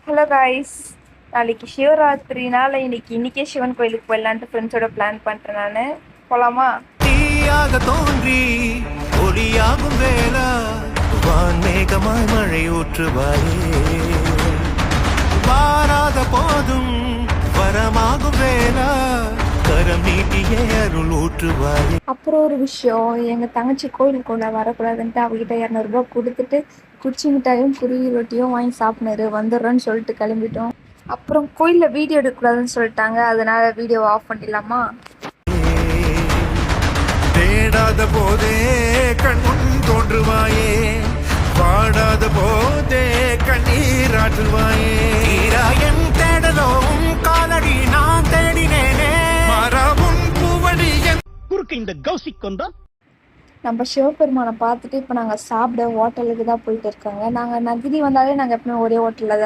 Hello guys, நாளைக்கு சிவராத்திரினால இன்னைக்கே சிவன் கோயிலுக்கு போயிடலான்ட்டு ஃப்ரெண்ட்ஸோட பிளான் பண்ணுறேன். நான் போகலாமா? தீயாக தோன்றி ஒளியாகும் வேளா வான்மேகமாய் மழை ஊற்றுவாயே வாராத போதும் வரமாகும் வேளா கரம் நீட்டியே அருள் ஊற்றுவாயே. அப்புறம் ஒரு விஷயம், எங்கள் தங்கச்சி கோயிலுக்குள்ள வரக்கூடாதுன்ட்டு அவகிட்ட 200 ரூபா கொடுத்துட்டு குச்சி மிட்டாயும் குருவி ரொட்டியும் வாங்கி சாப்பிட்னாரு. வந்துடுறோன்னு சொல்லிட்டு கிளம்பிட்டோம். அப்புறம் கோயிலில் வீடியோ எடுக்கக்கூடாதுன்னு சொல்லிட்டாங்க, அதனால வீடியோவை ஆஃப் பண்ணிடலாமா? தேடாத போதே கண் முன் தோன்றுவாயே பாடாத போதே கண்ணீர் ஆற்றுவாயே. என் தேடலும் காலடி நான் தேடினேனே மரபும் பூவடி குறுக்கு இந்த கௌசிக் வந்தா. நம்ம சிவபெருமானை பார்த்துட்டு இப்போ நாங்கள் சாப்பிட ஹோட்டலுக்கு தான் போயிட்டு இருக்காங்க. நாங்கள் நந்தினி வந்தாலே நாங்கள் எப்பவுமே ஒரே ஹோட்டலில் தான்